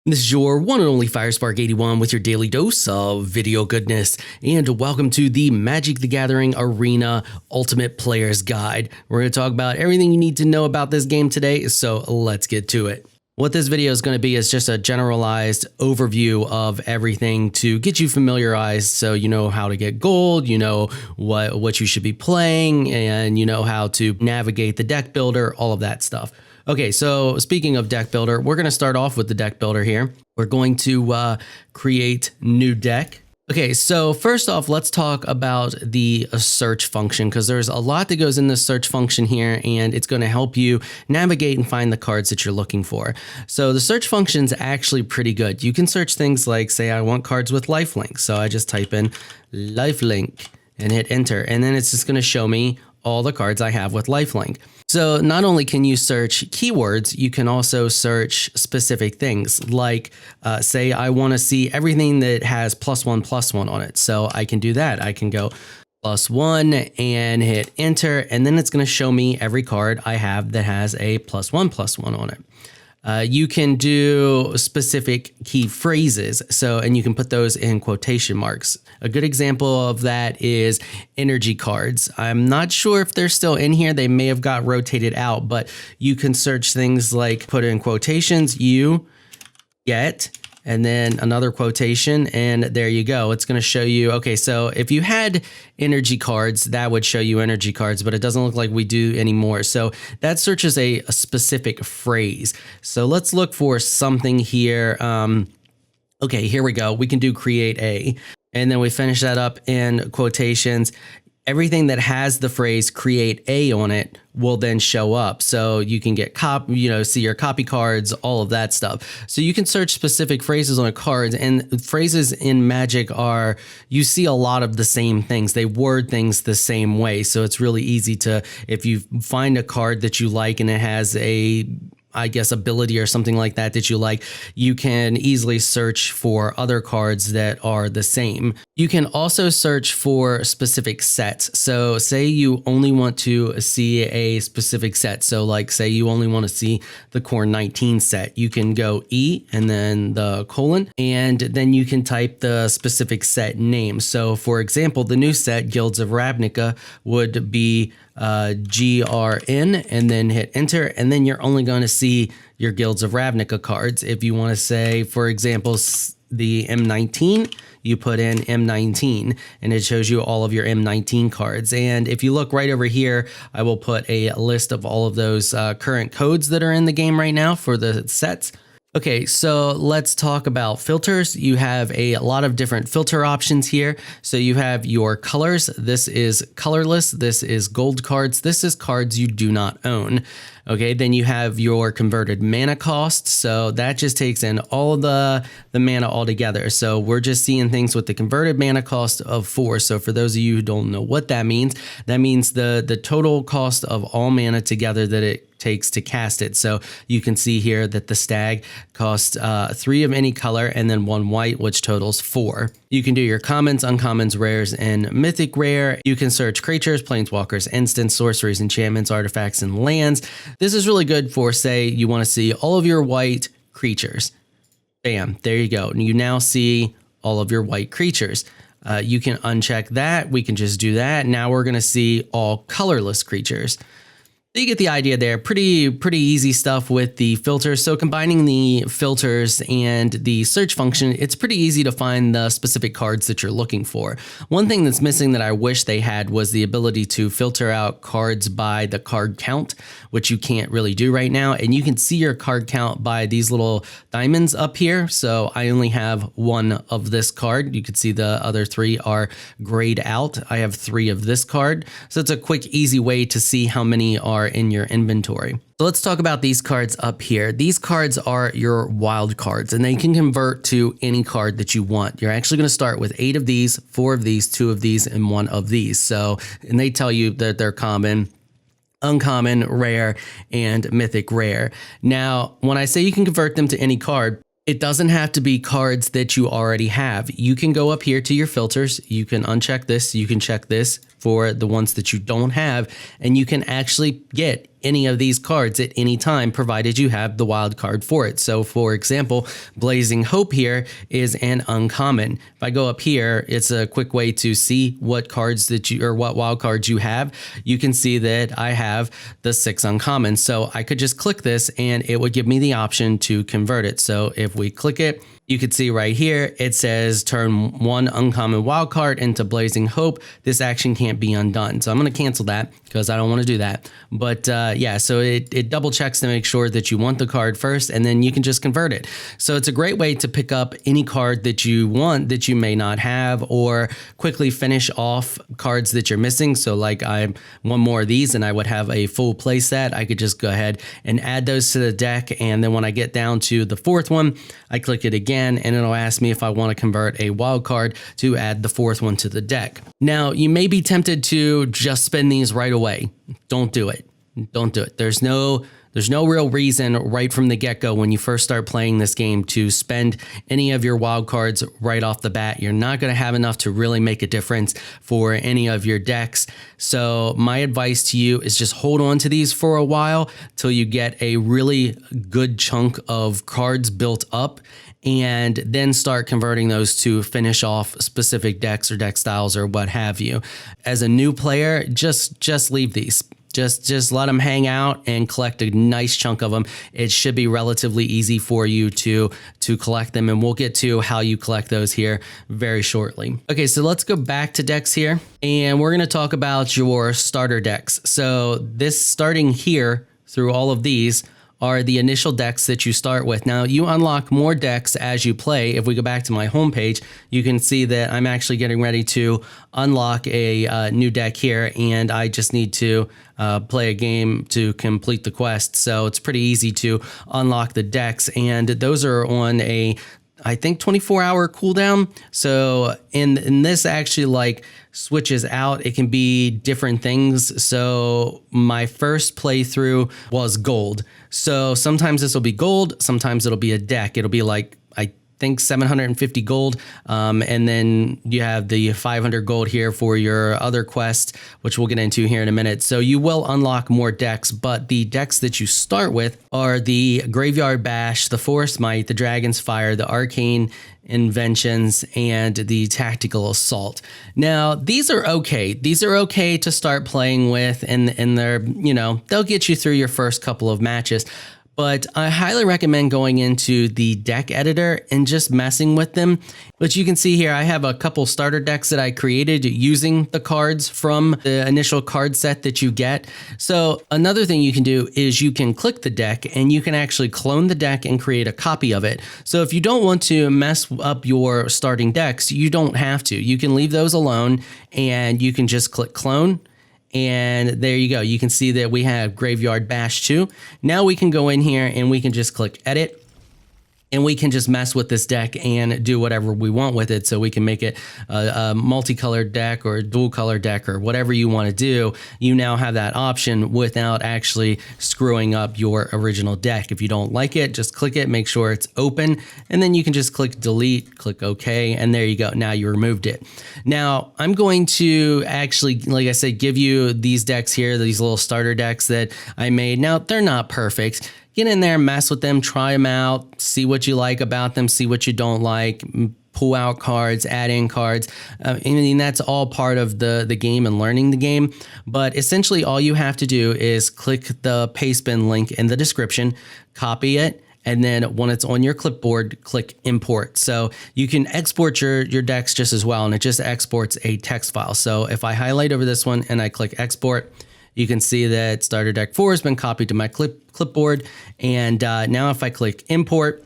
This is your one and only 𝙊𝙪𝙩𝙧𝙤 with your daily dose of video goodness, and welcome to the Magic the Gathering Arena Ultimate Player's Guide. We're going to talk about everything you need to know about this game today, so let's get to it. What this video is going to be is just a generalized overview of everything to get you familiarized so you know how to get gold, you know what you should be playing, and you know how to navigate the deck builder, all of that stuff. Okay, so speaking of deck builder, we're going to start off with the deck builder here. We're going to create new deck. Okay, so first off, let's talk about the search function, because there's a lot that goes in the search function here, and it's going to help you navigate and find the cards that you're looking for. So the search function is actually pretty good. You can search things like, say, I want cards with lifelink. So I just type in lifelink and hit enter, and then it's just going to show me all the cards I have with lifelink. So not only can you search keywords, you can also search specific things like, say I want to see everything that has +1/+1 on it. So I can do that. I can go +1 and hit enter, and then it's going to show me every card I have that has a +1/+1 on it. You can do specific key phrases, and you can put those in quotation marks. A good example of that is energy cards. I'm not sure if they're still in here. They may have got rotated out, but you can search things like put in quotations, you get, and then another quotation, and there you go. It's going to show you, okay, so if you had energy cards, that would show you energy cards, but it doesn't look like we do anymore. So that searches a specific phrase. So let's look for something here. Okay, here we go. We can do create a, and then we finish that up in quotations. Everything that has the phrase create a on it will then show up. So you can get see your copy cards, all of that stuff. So you can search specific phrases on a card, and phrases in Magic you see a lot of the same things. They word things the same way. So it's really easy to, if you find a card that you like and it has ability or something like that you like, you can easily search for other cards that are the same. You can also search for specific sets. So say you only want to see a specific set. So like say you only want to see the Core 19 set. You can go E and then the colon, and then you can type the specific set name. So for example, the new set, Guilds of Ravnica, would be GRN, and then hit enter, and then you're only going to see your Guilds of Ravnica cards. If you want to say, for example, the M19, you put in M19, and it shows you all of your M19 cards. And if you look right over here, I will put a list of all of those current codes that are in the game right now for the sets. Okay, so let's talk about filters. You have a lot of different filter options here. So you have your colors. This is colorless. This is gold cards. This is cards you do not own. Okay, then you have your converted mana cost. So that just takes in all of the mana altogether. So we're just seeing things with the converted mana cost of 4. So for those of you who don't know what that means the total cost of all mana together that it takes to cast it. So you can see here that the stag costs 3 of any color and then 1 white, which totals 4. You can do your commons, uncommons, rares, and mythic rare. You can search creatures, planeswalkers, instants, sorceries, enchantments, artifacts, and lands. This is really good for, say, you want to see all of your white creatures. Bam, there you go. You now see all of your white creatures. You can uncheck that. We can just do that. Now we're going to see all colorless creatures. You get the idea there. Pretty easy stuff with the filters. So combining the filters and the search function, it's pretty easy to find the specific cards that you're looking for. One thing that's missing that I wish they had was the ability to filter out cards by the card count, which you can't really do right now. And you can see your card count by these little diamonds up here. So I only have 1 of this card. You can see the other 3 are grayed out. I have 3 of this card. So it's a quick, easy way to see how many are in your inventory. So let's talk about these cards up here. These cards are your wild cards, and they can convert to any card that you want. You're actually going to start with 8 of these, 4 of these, 2 of these, and 1 of these. So, and they tell you that they're common, uncommon, rare, and mythic rare. Now, when I say you can convert them to any card, it doesn't have to be cards that you already have. You can go up here to your filters. You can uncheck this. You can check this for the ones that you don't have, and you can actually get any of these cards at any time, provided you have the wild card for it. So for example, Blazing Hope here is an uncommon. If I go up here, it's a quick way to see what cards that you, or what wild cards you have. You can see that I have the 6 uncommons. So I could just click this and it would give me the option to convert it. So if we click it, you can see right here, it says turn 1 uncommon wildcard into Blazing Hope. This action can't be undone. So I'm going to cancel that because I don't want to do that. But yeah, so it double checks to make sure that you want the card first, and then you can just convert it. So it's a great way to pick up any card that you want that you may not have, or quickly finish off cards that you're missing. So like I one more of these and I would have a full play set. I could just go ahead and add those to the deck. And then when I get down to the 4th one, I click it again, and it'll ask me if I want to convert a wild card to add the 4th one to the deck. Now, you may be tempted to just spend these right away. Don't do it. Don't do it. There's no real reason right from the get-go when you first start playing this game to spend any of your wild cards right off the bat. You're not going to have enough to really make a difference for any of your decks. So my advice to you is just hold on to these for a while till you get a really good chunk of cards built up, and then start converting those to finish off specific decks or deck styles or what have you. As a new player, just leave these. Just let them hang out and collect a nice chunk of them. It should be relatively easy for you to collect them, and we'll get to how you collect those here very shortly. Okay, so let's go back to decks here, and we're going to talk about your starter decks. So this starting here through all of these are the initial decks that you start with. Now, you unlock more decks as you play. If we go back to my homepage, you can see that I'm actually getting ready to unlock a new deck here, and I just need to play a game to complete the quest. So it's pretty easy to unlock the decks, and those are on a, I think, 24-hour cooldown. So in this actually like switches out. It can be different things. So my first playthrough was gold. So sometimes this will be gold, sometimes it'll be a deck. It'll be like, I think 750 gold. And then you have the 500 gold here for your other quest, which we'll get into here in a minute. So you will unlock more decks, but the decks that you start with are the Graveyard Bash, the Forest Might, the Dragon's Fire, the Arcane Inventions, and the Tactical Assault. Now, these are okay. These are okay to start playing with, and they're, you know, they'll get you through your first couple of matches. But I highly recommend going into the deck editor and just messing with them. But you can see here, I have a couple starter decks that I created using the cards from the initial card set that you get. So another thing you can do is you can click the deck and you can actually clone the deck and create a copy of it. So if you don't want to mess up your starting decks, you don't have to. You can leave those alone and you can just click clone. And there you go. You can see that we have Graveyard Bash 2. Now we can go in here and we can just click edit. And we can just mess with this deck and do whatever we want with it. So we can make it a multicolored deck or a dual color deck or whatever you want to do. You now have that option without actually screwing up your original deck. If you don't like it, just click it, make sure it's open, and then you can just click delete, click OK, and there you go. Now you removed it. Now I'm going to actually, like I said, give you these decks here, these little starter decks that I made. Now they're not perfect. Get in there, mess with them, try them out, see what you like about them, see what you don't like, pull out cards, add in cards. I mean, that's all part of the game and learning the game. But essentially all you have to do is click the paste bin link in the description, copy it, and then when it's on your clipboard, click import. So you can export your decks just as well, and it just exports a text file. So if I highlight over this one and I click export, you can see that starter deck 4 has been copied to my clipboard. And now if I click import,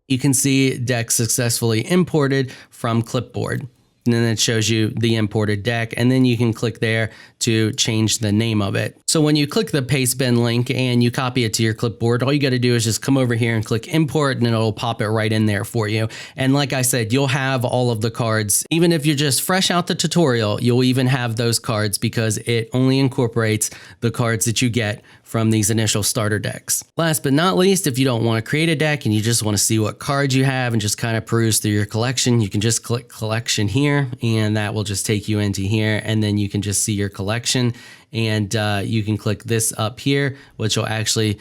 you can see deck successfully imported from clipboard. And then it shows you the imported deck, and then you can click there to change the name of it. So when you click the paste bin link and you copy it to your clipboard, all you got to do is just come over here and click import, and it'll pop it right in there for you. And like I said, you'll have all of the cards. Even if you're just fresh out the tutorial, you'll even have those cards because it only incorporates the cards that you get from these initial starter decks. Last but not least, if you don't want to create a deck and you just want to see what cards you have and just kind of peruse through your collection, you can just click collection here, and that will just take you into here, and then you can just see your collection. collection. And you can click this up here, which will actually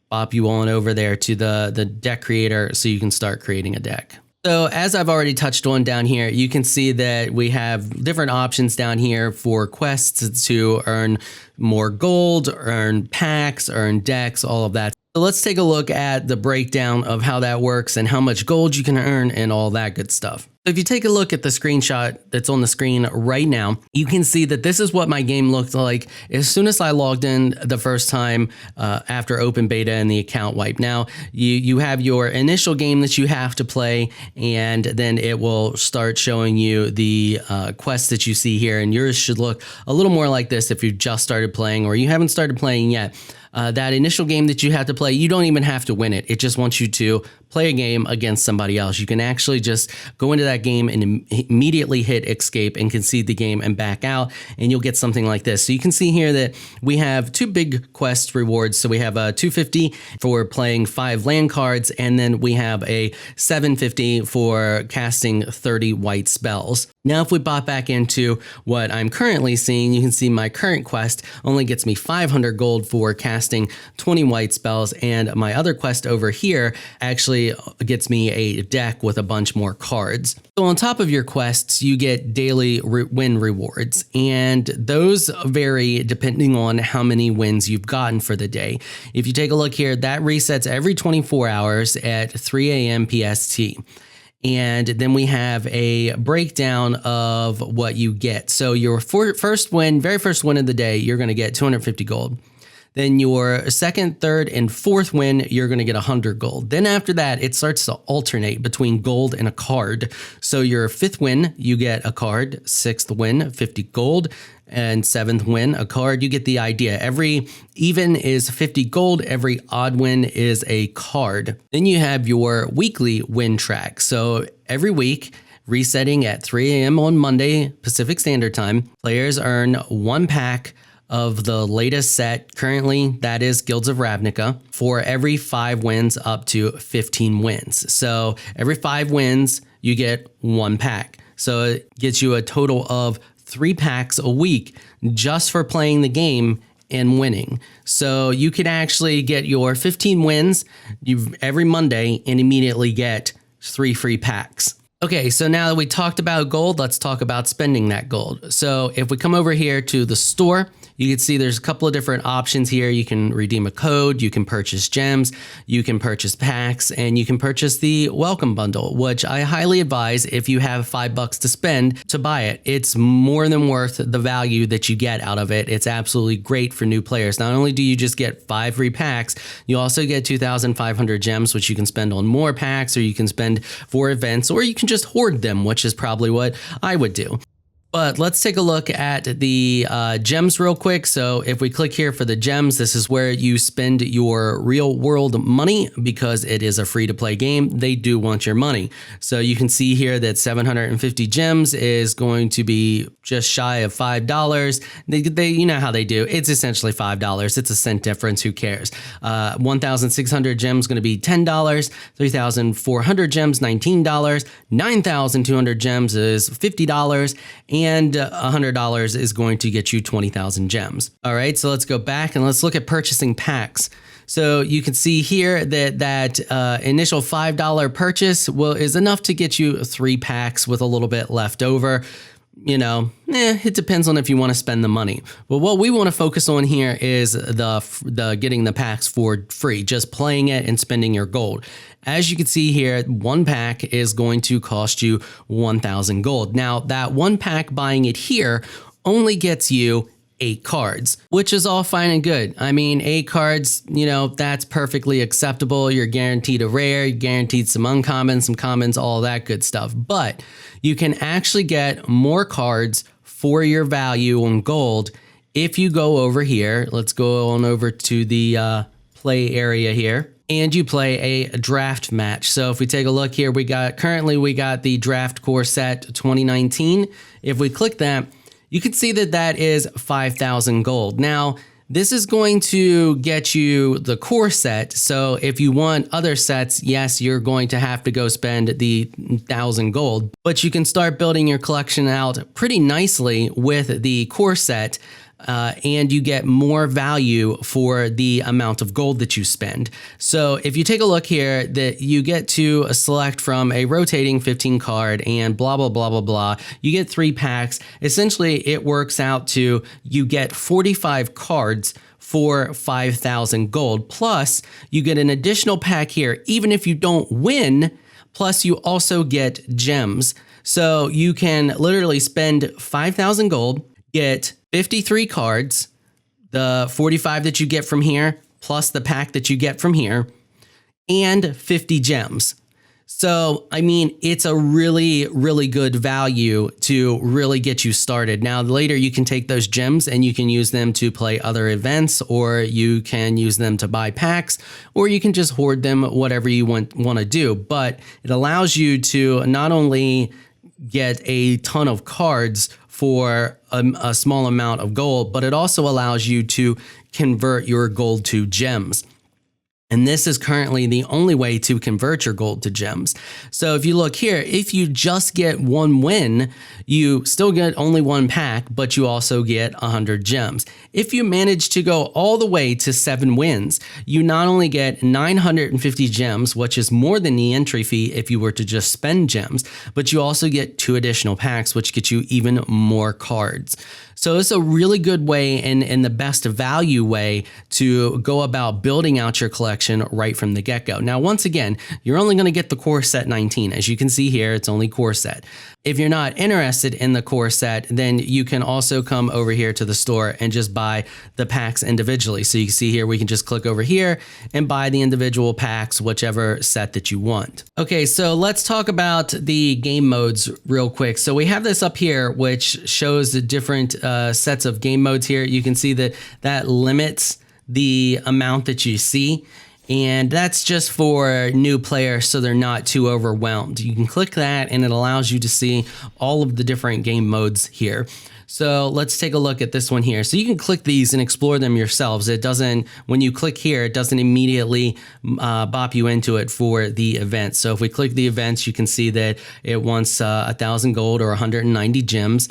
pop you on over there to the deck creator so you can start creating a deck. So as I've already touched on down here, you can see that we have different options down here for quests to earn more gold, earn packs, earn decks, all of that. So let's take a look at the breakdown of how that works and how much gold you can earn and all that good stuff. So if you take a look at the screenshot that's on the screen right now, you can see that this is what my game looked like as soon as I logged in the first time after open beta and the account wipe. Now, you have your initial game that you have to play, and then it will start showing you the quests that you see here, and yours should look a little more like this if you've just started playing or you haven't started playing yet. That initial game that you have to play, you don't even have to win it. It just wants you to play a game against somebody else. You can actually just go into that game and immediately hit escape and concede the game and back out, and you'll get something like this. So you can see here that we have two big quest rewards. So we have a 250 for playing 5 land cards, and then we have a 750 for casting 30 white spells. Now, if we bot back into what I'm currently seeing, you can see my current quest only gets me 500 gold for casting 20 white spells, and my other quest over here actually gets me a deck with a bunch more cards. So on top of your quests, you get daily win rewards, and those vary depending on how many wins you've gotten for the day. If you take a look here, that resets every 24 hours at 3 a.m. PST. And then we have a breakdown of what you get. So your first win, very first win of the day, you're going to get 250 gold. Then your second, third, and fourth win, you're going to get 100 gold. Then after that, it starts to alternate between gold and a card. So your fifth win, you get a card. Sixth win, 50 gold. And seventh win, a card. You get the idea. Every even is 50 gold. Every odd win is a card. Then you have your weekly win track. So every week, resetting at 3 a.m. on Monday, Pacific Standard Time, players earn 1 pack of the latest set. Currently, that is Guilds of Ravnica, for every 5 wins up to 15 wins. So every 5 wins, you get 1 pack. So it gets you a total of 3 packs a week just for playing the game and winning. So you can actually get your 15 wins every Monday and immediately get 3 free packs. Okay, so now that we talked about gold, let's talk about spending that gold. So if we come over here to the store, you can see there's a couple of different options here. You can redeem a code, you can purchase gems, you can purchase packs, and you can purchase the welcome bundle, which I highly advise if you have $5 to spend to buy it. It's more than worth the value that you get out of it. It's absolutely great for new players. Not only do you just get 5 free packs, you also get 2,500 gems, which you can spend on more packs, or you can spend for events, or you can just hoard them, which is probably what I would do. But let's take a look at the gems real quick. So if we click here for the gems, this is where you spend your real world money because it is a free to play game. They do want your money. So you can see here that 750 gems is going to be just shy of $5. They you know how they do. It's essentially $5. It's a cent difference. Who cares? 1,600 gems going to be $10. 3,400 gems, $19. 9,200 gems is $50. And $100 is going to get you 20,000 gems. All right, so let's go back and let's look at purchasing packs. So you can see here that initial $5 purchase is enough to get you 3 packs with a little bit left over. You know, it depends on if you want to spend the money. But what we want to focus on here is the getting the packs for free, just playing it and spending your gold. As you can see here, 1 pack is going to cost you 1,000 gold. Now, that 1 pack buying it here only gets you 8 cards, which is all fine and good. I mean, 8 cards, you know, that's perfectly acceptable. You're guaranteed a rare, you're guaranteed some uncommons, some commons, all that good stuff. But you can actually get more cards for your value on gold if you go over here. Let's go on over to the play area here. And you play a draft match. So if we take a look here, currently we got the Draft Core Set 2019. If we click that, you can see that is 5,000 gold. Now, this is going to get you the core set. So if you want other sets, yes, you're going to have to go spend the 1,000 gold, but you can start building your collection out pretty nicely with the core set. and you get more value for the amount of gold that you spend. So if you take a look here, that you get to select from a rotating 15 card and blah, blah, blah, blah, blah. You get 3 packs. Essentially, it works out to you get 45 cards for 5,000 gold. Plus, you get an additional pack here, even if you don't win. Plus, you also get gems. So you can literally spend 5,000 gold, get 53 cards, the 45 that you get from here, plus the pack that you get from here, and 50 gems. So, I mean, it's a really, really good value to really get you started. Now, later you can take those gems and you can use them to play other events, or you can use them to buy packs, or you can just hoard them, whatever you want to do. But it allows you to not only get a ton of cards for a small amount of gold, but it also allows you to convert your gold to gems. And this is currently the only way to convert your gold to gems. So if you look here, if you just get 1 win, you still get only 1 pack, but you also get 100 gems. If you manage to go all the way to 7 wins, you not only get 950 gems, which is more than the entry fee if you were to just spend gems, but you also get 2 additional packs, which get you even more cards. So it's a really good way and the best value way to go about building out your collection right from the get-go. Now, once again, you're only going to get the core set 19. As you can see here, it's only core set. If you're not interested in the core set, then you can also come over here to the store and just buy the packs individually. So you can see here, we can just click over here and buy the individual packs, whichever set that you want. Okay, so let's talk about the game modes real quick. So we have this up here, which shows the different sets of game modes here. You can see that that limits the amount that you see. And that's just for new players, so they're not too overwhelmed. You can click that and it allows you to see all of the different game modes here. So let's take a look at this one here. So you can click these and explore them yourselves. It doesn't, when you click here, it doesn't immediately bop you into it for the event. So if we click the events, you can see that it wants 1,000 gold or 190 gems.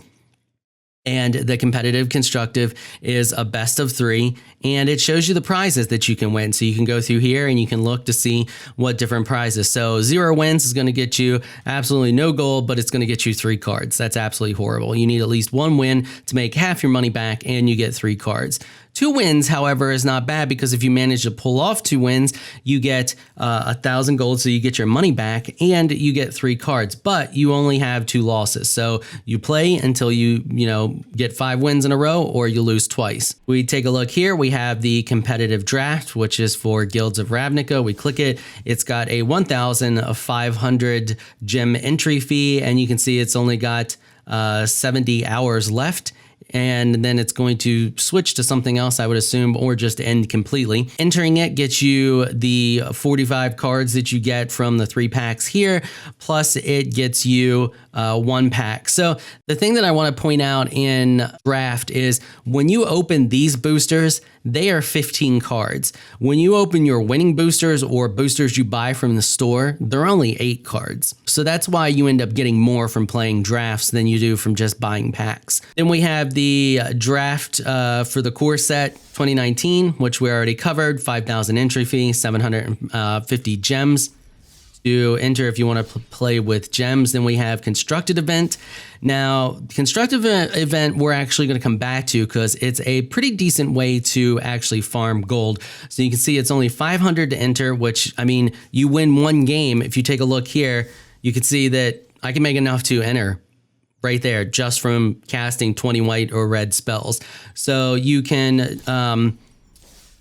And the competitive constructive is a best of 3, and it shows you the prizes that you can win. So you can go through here and you can look to see what different prizes. So 0 wins is going to get you absolutely no gold, but it's going to get you 3 cards. That's absolutely horrible. You need at least 1 win to make half your money back, and you get 3 cards. 2 wins, however, is not bad, because if you manage to pull off 2 wins, you get 1,000 gold, so you get your money back, and you get 3 cards. But you only have 2 losses, so you play until you get 5 wins in a row, or you lose twice. We take a look here. We have the competitive draft, which is for Guilds of Ravnica. We click it. It's got a 1,500 gem entry fee, and you can see it's only got 70 hours left. And then it's going to switch to something else, I would assume, or just end completely. Entering it gets you the 45 cards that you get from the 3 packs here, plus it gets you 1 pack. So the thing that I want to point out in draft is when you open these boosters, they are 15 cards. When you open your winning boosters or boosters you buy from the store, they're only 8 cards. So that's why you end up getting more from playing drafts than you do from just buying packs. Then we have the draft for the core set 2019, which we already covered, 5,000 entry fee, 750 gems to enter if you want to play with gems. Then we have constructed event. Now, constructive event we're actually going to come back to because it's a pretty decent way to actually farm gold. So you can see it's only 500 to enter, which, I mean, you win 1 game. If you take a look here, you can see that I can make enough to enter right there just from casting 20 white or red spells. So you can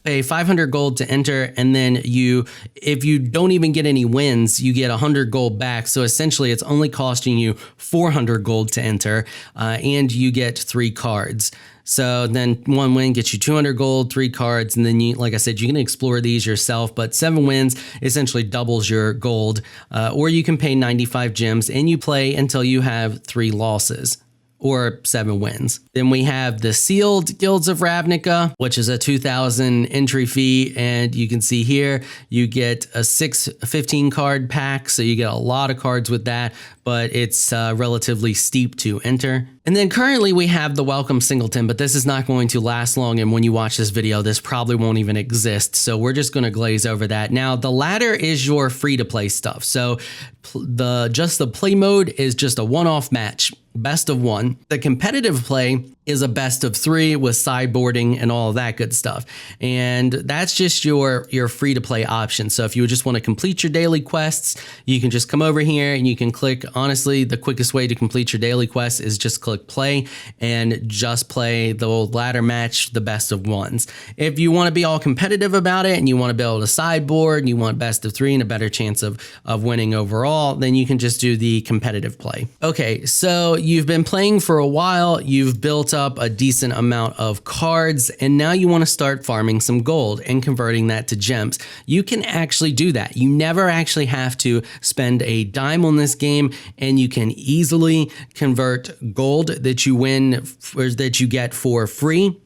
pay 500 gold to enter, and then if you don't even get any wins, you get 100 gold back. So essentially it's only costing you 400 gold to enter, and you get 3 cards. So then 1 win gets you 200 gold, 3 cards, and then you, like I said, you can explore these yourself, but 7 wins essentially doubles your gold, or you can pay 95 gems and you play until you have 3 losses. or 7 wins. Then we have the sealed guilds of Ravnica, which is a 2,000 entry fee. And you can see here, you get a 15 card pack. So you get a lot of cards with that, but it's relatively steep to enter. And then currently we have the Welcome Singleton, but this is not going to last long. And when you watch this video, this probably won't even exist. So we're just going to glaze over that. Now, the ladder is your free to play stuff. So the play mode is just a one-off match, best of 1. The competitive play is a best of 3 with sideboarding and all of that good stuff. And that's just your free to play option. So if you just want to complete your daily quests, you can just come over here and you can click. Honestly, the quickest way to complete your daily quest is just click play and just play the ladder match, the best of 1s. If you want to be all competitive about it and you want to be able to sideboard and you want best of 3 and a better chance of winning overall, then you can just do the competitive play. Okay, so you've been playing for a while, you've built up a decent amount of cards, and now you want to start farming some gold and converting that to gems. You can actually do that. You never actually have to spend a dime on this game, and you can easily convert gold that you win or that you get for free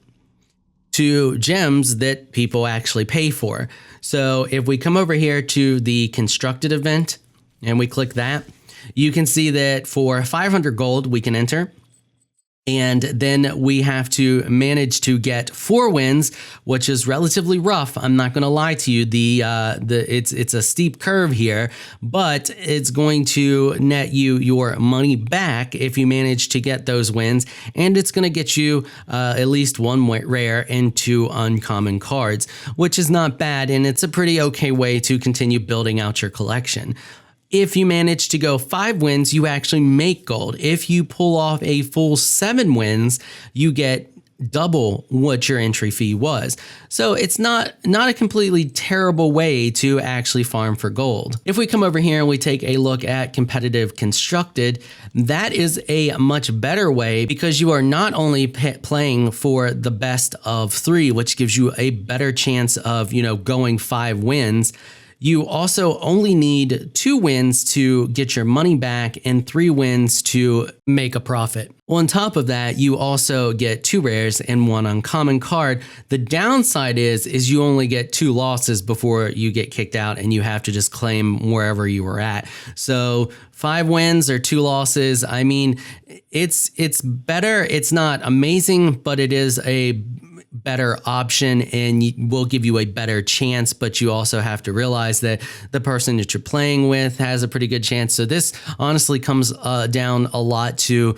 to gems that people actually pay for. So if we come over here to the constructed event and we click that, you can see that for 500 gold we can enter. And then we have to manage to get 4 wins, which is relatively rough. I'm not going to lie to you. It's a steep curve here, but it's going to net you your money back if you manage to get those wins, and it's going to get you at least 1 rare and 2 uncommon cards, which is not bad, and it's a pretty okay way to continue building out your collection. If you manage to go 5 wins, you actually make gold. If you pull off a full 7 wins, you get double what your entry fee was. So it's not a completely terrible way to actually farm for gold. If we come over here and we take a look at competitive constructed, that is a much better way because you are not only playing for the best of 3, which gives you a better chance of, going 5 wins. You also only need 2 wins to get your money back and 3 wins to make a profit. On top of that, you also get 2 rares and 1 uncommon card. The downside is you only get 2 losses before you get kicked out and you have to just claim wherever you were at. So 5 wins or 2 losses, I mean, it's better. It's not amazing, but it is a better option and will give you a better chance, but you also have to realize that the person that you're playing with has a pretty good chance. So this honestly comes down a lot to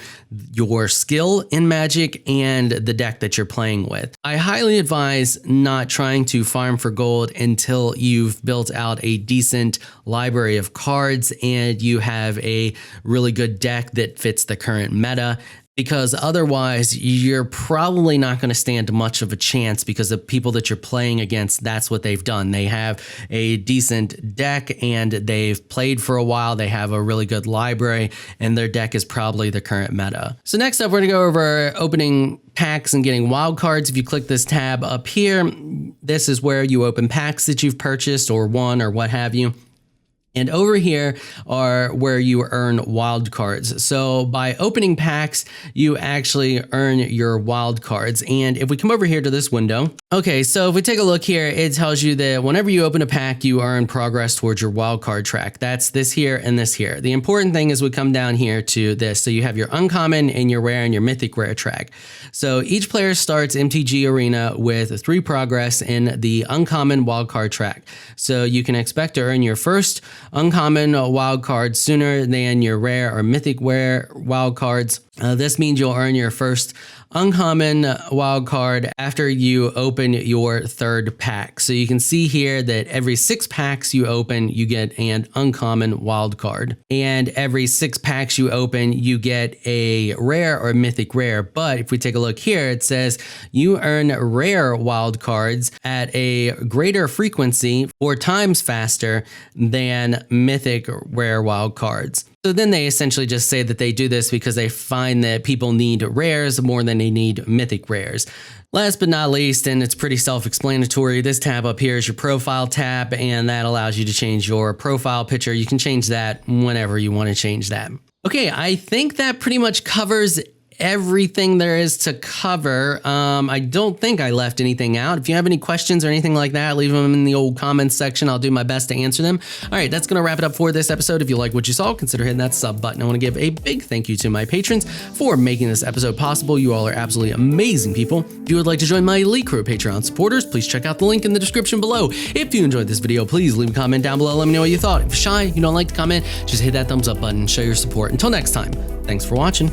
your skill in Magic and the deck that you're playing with. I highly advise not trying to farm for gold until you've built out a decent library of cards and you have a really good deck that fits the current meta, because otherwise you're probably not going to stand much of a chance because the people that you're playing against, that's what they've done. They have a decent deck and they've played for a while. They have a really good library and their deck is probably the current meta. So next up, we're going to go over opening packs and getting wild cards. If you click this tab up here, this is where you open packs that you've purchased or won or what have you. And over here are where you earn wild cards. So by opening packs, you actually earn your wild cards. And if we come over here to this window, okay, so if we take a look here, it tells you that whenever you open a pack, you earn progress towards your wild card track. That's this here and this here. The important thing is we come down here to this. So you have your uncommon and your rare and your mythic rare track. So each player starts MTG Arena with 3 progress in the uncommon wild card track. So you can expect to earn your first uncommon wild card sooner than your rare or mythic rare wild cards. This means you'll earn your first uncommon wild card after you open your 3rd pack. So you can see here that every 6 packs you open, you get an uncommon wild card. And every 6 packs you open, you get a rare or mythic rare. But if we take a look here, it says you earn rare wild cards at a greater frequency 4 times faster than mythic rare wild cards. So then they essentially just say that they do this because they find that people need rares more than they need mythic rares. Last but not least, and it's pretty self-explanatory, this tab up here is your profile tab, and that allows you to change your profile picture. You can change that whenever you want to change that. Okay, I think that pretty much covers everything there is to cover. I don't think I left anything out. If you have any questions or anything like that, leave them in the old comments section. I'll do my best to answer them. All right, that's going to wrap it up for this episode. If you like what you saw, consider hitting that sub button. I want to give a big thank you to my patrons for making this episode possible. You all are absolutely amazing people. If you would like to join my elite crew of Patreon supporters, please check out the link in the description below. If you enjoyed this video, please leave a comment down below. Let me know what you thought. If you're shy, you don't like to comment, just hit that thumbs up button and show your support. Until next time, thanks for watching.